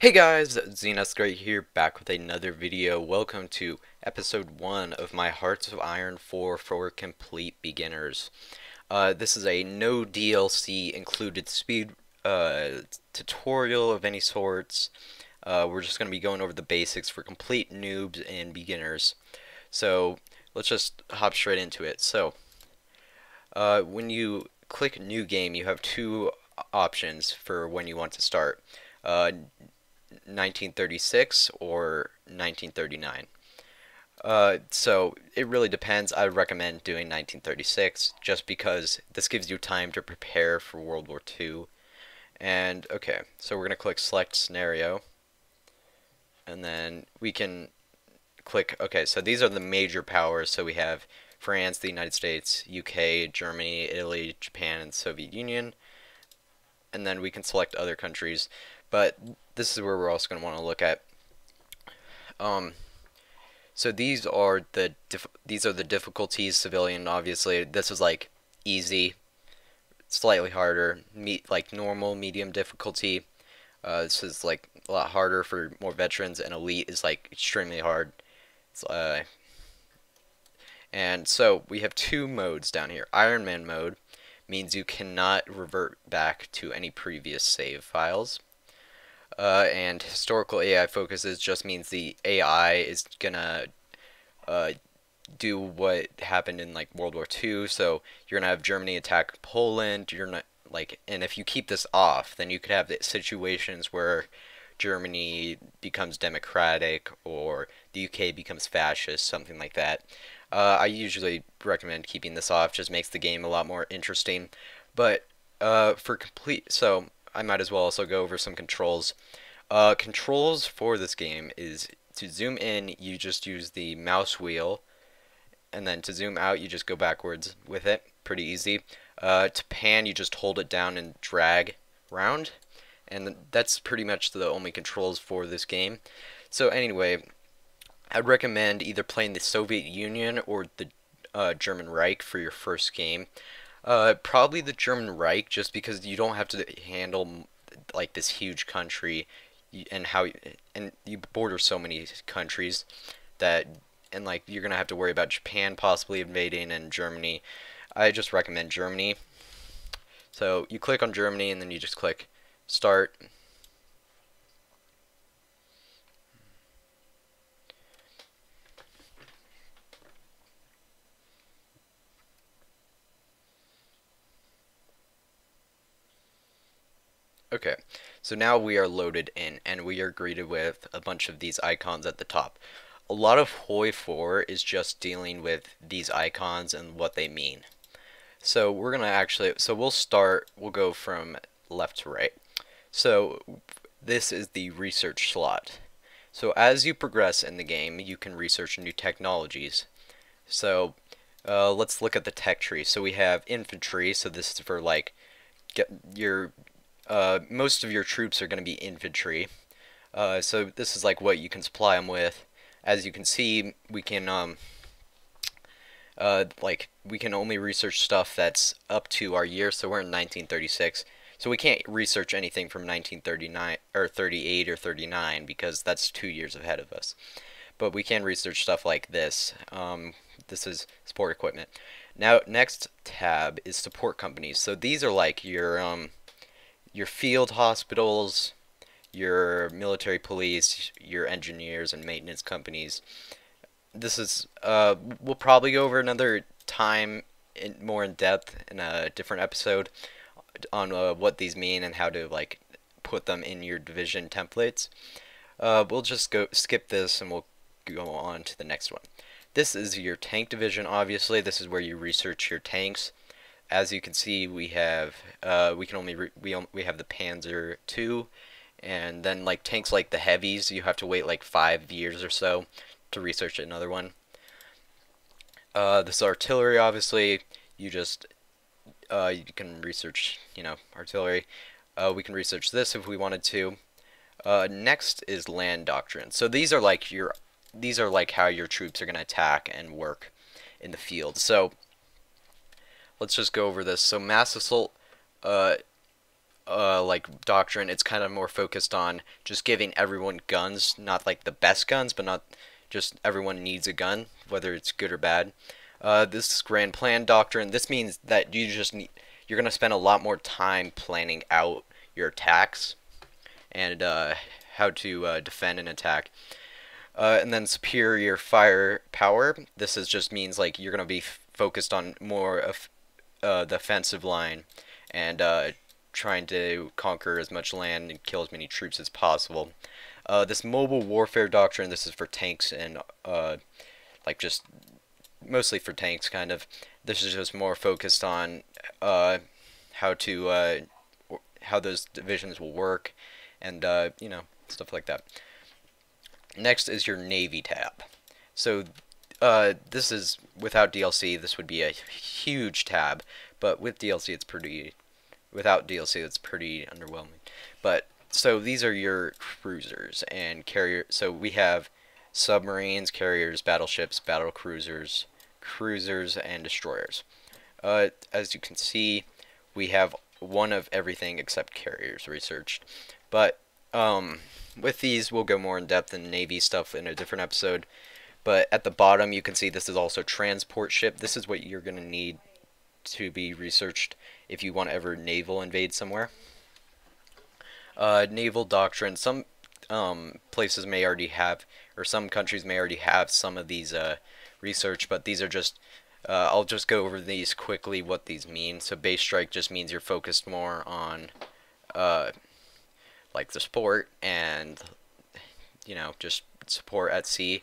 Hey guys, Xenos Great here, back with another video. Welcome to episode 1 of my Hearts of Iron 4 for complete beginners. This is a no DLC included speed tutorial of any sorts. We're just going to be going over the basics for complete noobs and beginners. So let's just hop straight into it. When you click new game, you have two options for when you want to start. 1936 or 1939. So it really depends. I recommend doing 1936 just because this gives you time to prepare for World War II. And okay, so we're going to click select scenario, and then we can click, okay, so these are the major powers. So we have France, the United States, UK, Germany, Italy, Japan, and the Soviet Union. And then we can select other countries. But this is where we're also going to want to look at. Um, so these are the difficulties. Civilian, obviously, this is like easy, slightly harder, like normal, medium difficulty. This is like a lot harder for more veterans, and elite is like extremely hard. And so we have two modes down here. Iron Man mode means you cannot revert back to any previous save files. And historical AI focuses just means the AI is gonna do what happened in like World War II. So you're gonna have Germany attack Poland. You're not like, and if you keep this off, then you could have situations where Germany becomes democratic or the UK becomes fascist, something like that. I usually recommend keeping this off. Just makes the game a lot more interesting. But for complete, so I might as well also go over some controls. Controls for this game is to zoom in, you just use the mouse wheel, and then to zoom out, you just go backwards with it. Pretty easy. To pan, you just hold it down and drag around, and that's pretty much the only controls for this game. So anyway, I'd recommend either playing the Soviet Union or the German Reich for your first game. Probably the German Reich, just because you don't have to handle like this huge country, and you border so many countries that, and like you're gonna have to worry about Japan possibly invading and Germany. I just recommend Germany. So you click on Germany and then you just click start. Okay, so now we are loaded in, and we are greeted with a bunch of these icons at the top. A lot of Hoi 4 is just dealing with these icons and what they mean. So we're gonna actually, so we'll go from left to right. So this is the research slot. So as you progress in the game, you can research new technologies. So let's look at the tech tree. So we have infantry, so this is for like get your most of your troops are going to be infantry. So this is like what you can supply them with. As you can see, we can like we can only research stuff that's up to our year. So we're in 1936. So we can't research anything from 1939 or 38 or 39 because that's 2 years ahead of us. But we can research stuff like this. This is support equipment. Now, next tab is support companies. So these are like your field hospitals, your military police, your engineers and maintenance companies. This is we'll probably go over another time more in depth in a different episode on what these mean and how to like put them in your division templates. We'll just go skip this and we'll go on to the next one. This is your tank division. Obviously, this is where you research your tanks. As you can see, we have we have the Panzer II, and then like tanks like the heavies, you have to wait like 5 years or so to research another one. This artillery, obviously, you can research, artillery. We can research this if we wanted to. Next is land doctrine. So these are like how your troops are going to attack and work in the field. So let's just go over this. So mass assault like doctrine. It's kind of more focused on just giving everyone guns, not like the best guns, but not just everyone needs a gun, whether it's good or bad. This is grand plan doctrine. This means that you're gonna spend a lot more time planning out your attacks and how to defend an attack. And then superior firepower. This is just means like you're gonna be focused on more of the offensive line and trying to conquer as much land and kill as many troops as possible. This mobile warfare doctrine. This is for tanks and like just mostly for tanks, kind of. This is just more focused on how to how those divisions will work, and you know, stuff like that. Next is your Navy tab. So this is without DLC. This would be a huge tab, but with DLC, it's pretty. Without DLC, it's pretty underwhelming. But so these are your cruisers and carrier. So we have submarines, carriers, battleships, battle cruisers, and destroyers. As you can see, we have one of everything except carriers researched. But with these, we'll go more in depth in Navy stuff in a different episode. But at the bottom, you can see this is also transport ship. This is what you're going to need to be researched if you want to ever naval invade somewhere. Naval doctrine. Some places may already have, or some countries may already have some of these research, but these are just I'll just go over these quickly, what these mean. So base strike just means you're focused more on like the support and, you know, just support at sea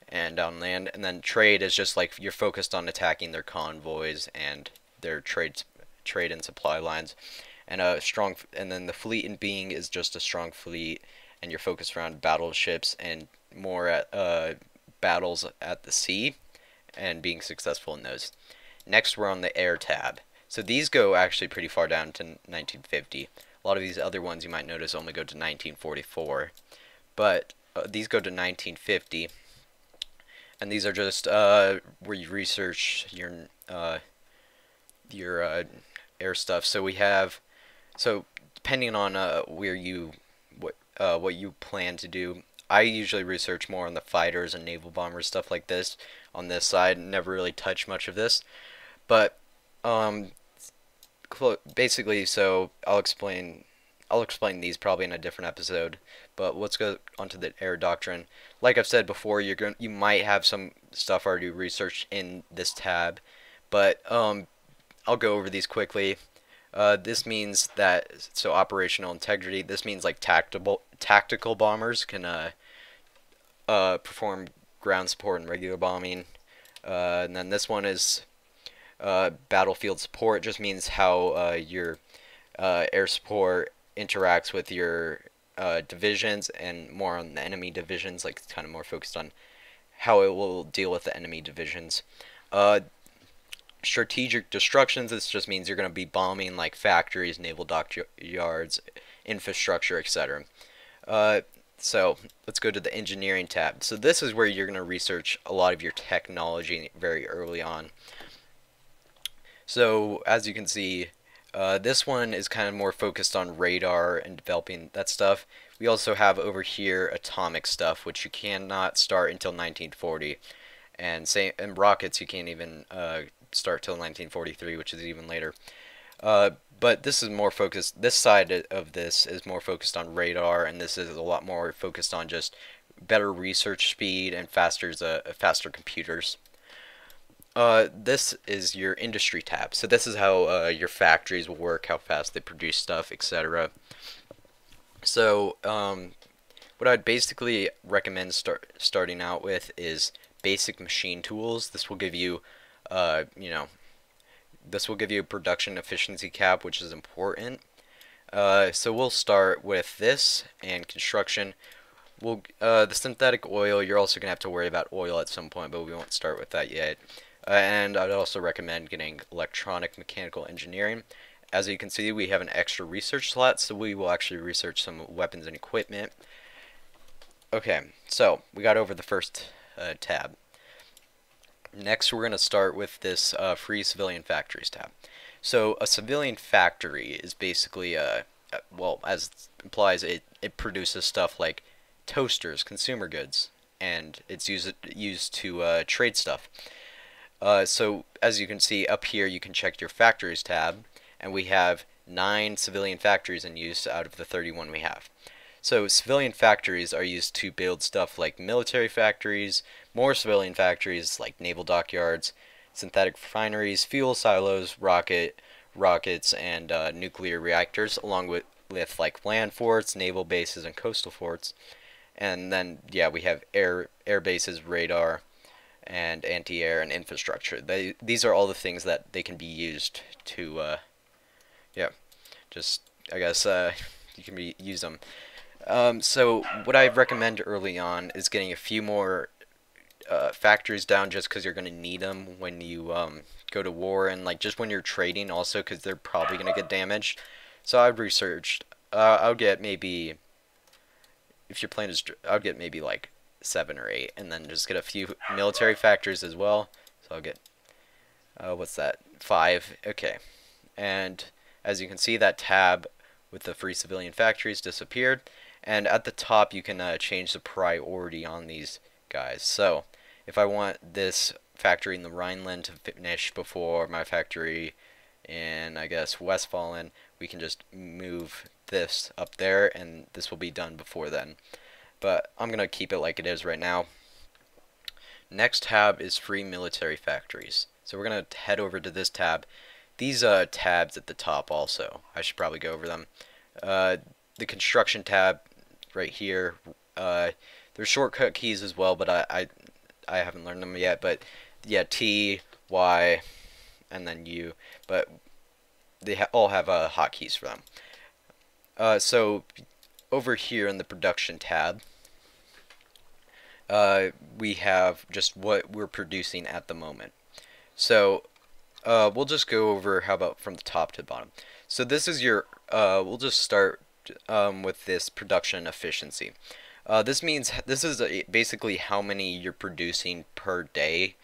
and on land. And then trade is just like you're focused on attacking their convoys and their trade and supply lines. And and then the fleet and being is just a strong fleet, and you're focused around battleships and more at battles at the sea and being successful in those. Next, we're on the air tab. So these go actually pretty far down to 1950. A lot of these other ones you might notice only go to 1944, but these go to 1950, and these are just where you research your air stuff. So we have, so depending on where you what you plan to do. I usually research more on the fighters and naval bombers, stuff like this on this side. Never really touch much of this, but basically, so I'll explain these probably in a different episode. But let's go onto the air doctrine. Like I've said before, you might have some stuff already researched in this tab, but I'll go over these quickly. This means that, so operational integrity. This means like tactical bombers can perform ground support and regular bombing. And then this one is battlefield support. It just means how your air support interacts with your divisions, and more on the enemy divisions. Like it's kind of more focused on how it will deal with the enemy divisions. Strategic destructions. This just means you're going to be bombing like factories, naval dockyards, infrastructure, etc. So let's go to the engineering tab. So this is where you're going to research a lot of your technology very early on. So as you can see, this one is kind of more focused on radar and developing that stuff. We also have over here atomic stuff, which you cannot start until 1940, and rockets you can't even start till 1943, which is even later. But this is more focused. This side of this is more focused on radar, and this is a lot more focused on just better research speed and faster computers. This is your industry tab. So this is how your factories will work, how fast they produce stuff, etc. So what I'd basically recommend starting out with is basic machine tools. This will give you, this will give you a production efficiency cap, which is important. So we'll start with this and construction. The synthetic oil, you're also gonna have to worry about oil at some point, but we won't start with that yet. And I'd also recommend getting electronic mechanical engineering. As you can see, we have an extra research slot, so we will actually research some weapons and equipment. Okay, so we got over the first tab. Next, we're going to start with this free civilian factories tab. So a civilian factory is basically well, as it implies, it produces stuff like toasters, consumer goods, and it's used to trade stuff. So as you can see up here, you can check your factories tab, and we have 9 civilian factories in use out of the 31 we have. So civilian factories are used to build stuff like military factories, more civilian factories like naval dockyards, synthetic refineries, fuel silos, rockets, and nuclear reactors, along with like land forts, naval bases, and coastal forts. And then yeah, we have air bases, radar, and anti-air and infrastructure. These are all the things that they can be used to yeah, just I guess you can use them. So what I recommend early on is getting a few more factories down, just because you're going to need them when you go to war, and like just when you're trading also, because they're probably going to get damaged. So I've researched. I'll get maybe, if your plan is, I'll get maybe like 7 or 8, and then just get a few military factories as well. So I'll get what's that? 5. Okay, and as you can see, that tab with the free civilian factories disappeared, and at the top you can change the priority on these guys. So if I want this factory in the Rhineland to finish before my factory in, I guess, Westfalen, we can just move this up there, and this will be done before then. But I'm going to keep it like it is right now. Next tab is free military factories. So we're going to head over to this tab. These tabs at the top also, I should probably go over them. The construction tab right here, there's shortcut keys as well, but I haven't learned them yet. But yeah, T, Y, and then U, but they all have hotkeys for them. So over here in the production tab, we have just what we're producing at the moment. So we'll just go over, how about from the top to the bottom. So this is your, we'll just start with this production efficiency. This means, this is basically how many you're producing per day.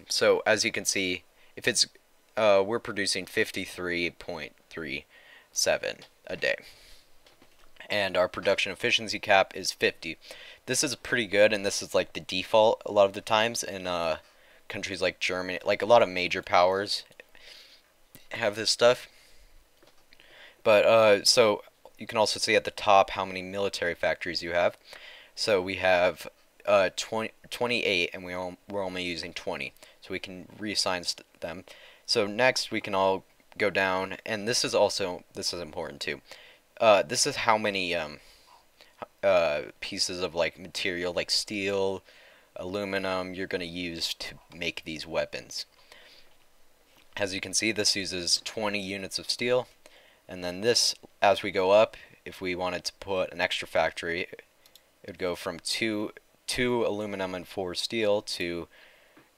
So as you can see, if it's, we're producing 53.37 a day. And our production efficiency cap is 50. This is pretty good, and this is like the default a lot of the times in countries like Germany. Like a lot of major powers have this stuff. But so you can also see at the top how many military factories you have. So we have 28, and we're only using 20, so we can reassign them. So next we can all go down, and this is important too. This is how many pieces of like material, like steel, aluminum, you're going to use to make these weapons. As you can see, this uses 20 units of steel, and then this, as we go up, if we wanted to put an extra factory, it would go from 2 aluminum and 4 steel to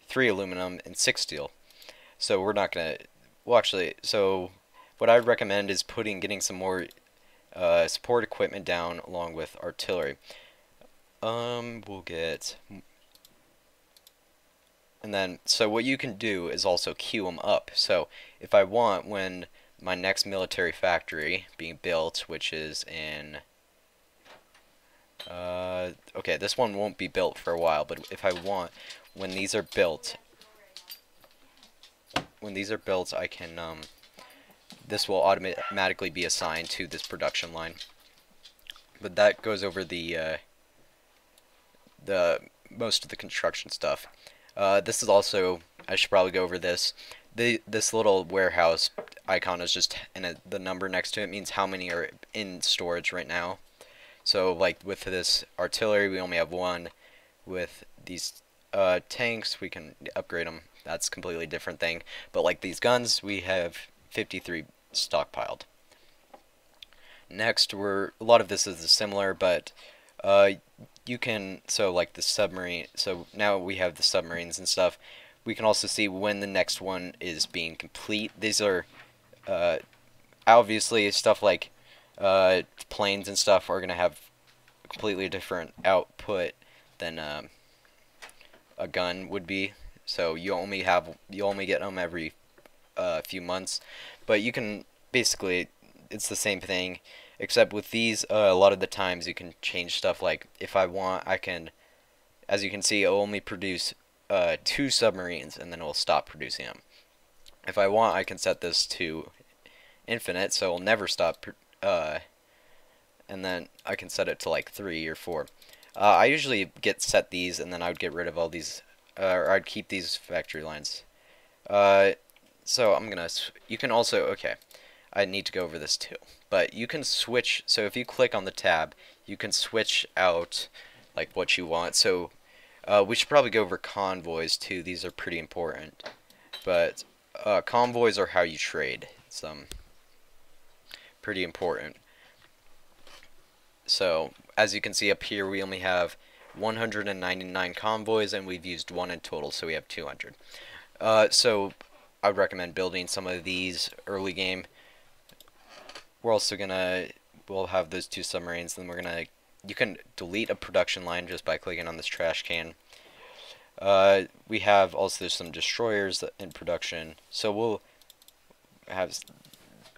3 aluminum and 6 steel. So we're not going to, well actually, so what I recommend is getting some more support equipment down along with artillery. We'll get, and then so what you can do is also queue them up. So if I want, when my next military factory being built, which is in okay, this one won't be built for a while, but if I want, when these are built, I can this will automatically be assigned to this production line. But that goes over the most of the construction stuff. This is also, I should probably go over this. This little warehouse icon is just, and the number next to it means how many are in storage right now. So like with this artillery, we only have 1. With these tanks, we can upgrade them. That's a completely different thing. But like these guns, we have 53 stockpiled. Next, a lot of this is similar, but you can, so like the submarine, so now we have the submarines and stuff. We can also see when the next one is being complete. These are obviously stuff like planes and stuff are going to have completely different output than a gun would be. So you only get them every a few months, but you can basically it's the same thing, except with these a lot of the times you can change stuff. Like if I want, I can, as you can see, it'll only produce 2 submarines and then it will stop producing them. If I want, I can set this to infinite, so it'll never stop. And then I can set it to like 3 or 4. I usually set these, and then I would get rid of all these, or I'd keep these factory lines. So I'm gonna. You can also I need to go over this too, but you can switch. So if you click on the tab, you can switch out like what you want. So we should probably go over convoys too. These are pretty important, but convoys are how you trade. It's pretty important. So as you can see up here, we only have 199 convoys, and we've used 1 in total, so we have 200. So I would recommend building some of these early game. We're also we'll have those 2 submarines, then you can delete a production line just by clicking on this trash can. We have also some destroyers in production, so we'll have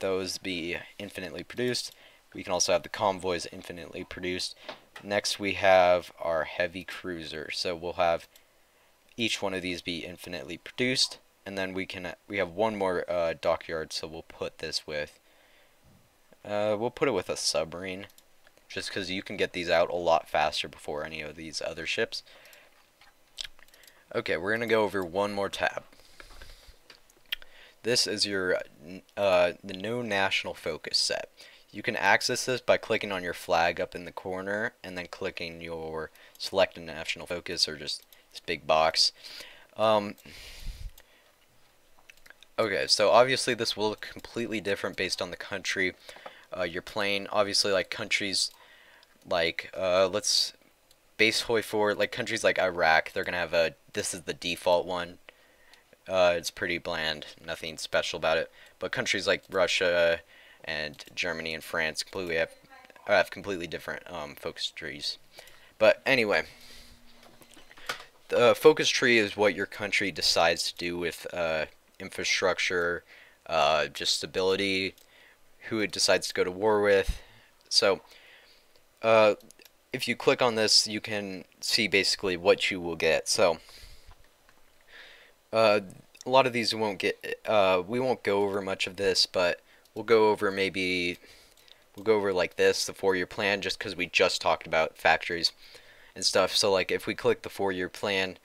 those be infinitely produced. We can also have the convoys infinitely produced. Next we have our heavy cruiser, so we'll have each one of these be infinitely produced, and then we have one more dockyard, so we'll put this with a submarine, just because you can get these out a lot faster before any of these other ships. Okay, we're gonna go over one more tab. This is your the no national focus set. You can access this by clicking on your flag up in the corner and then clicking your select a national focus, or just this big box. Okay, so obviously this will look completely different based on the country you're playing. Obviously, like countries like let's base hoi 4, like countries like Iraq, they're gonna have this is the default one. It's pretty bland, nothing special about it. But countries like Russia and Germany and France have completely different focus trees. But anyway, the focus tree is what your country decides to do with infrastructure, just stability, who it decides to go to war with. So if you click on this, you can see basically what you will get. So a lot of these we won't go over much of this, but we'll go over like this, the 4-year plan, just because we just talked about factories and stuff. So like if we click the 4-year plan,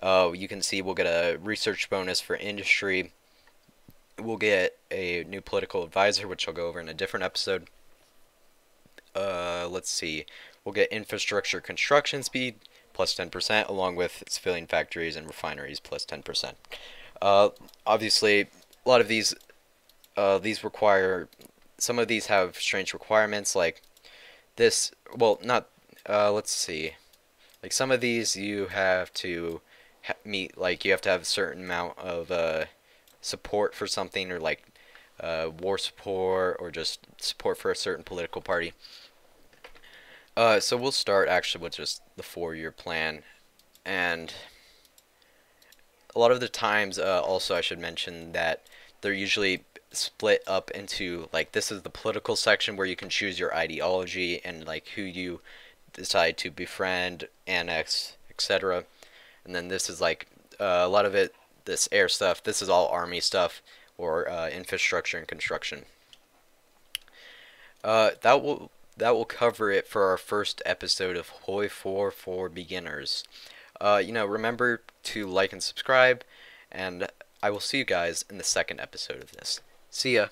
you can see we'll get a research bonus for industry. We'll get a new political advisor, which I'll go over in a different episode. Let's see. We'll get infrastructure construction speed plus 10%, along with civilian factories and refineries plus 10%. Obviously, a lot of these require, some of these have strange requirements, like this, well, not, let's see, like some of these you have to meet, like you have to have a certain amount of support for something, or like war support, or just support for a certain political party. So we'll start actually with just the 4-year plan, and a lot of the times, also I should mention that they're usually split up into, like, this is the political section where you can choose your ideology and like who you decide to befriend, annex, etc. And then this is like a lot of it, this air stuff, this is all army stuff, or infrastructure and construction. That will cover it for our first episode of Hoi 4 for beginners. Remember to like and subscribe, and I will see you guys in the second episode of this. See ya.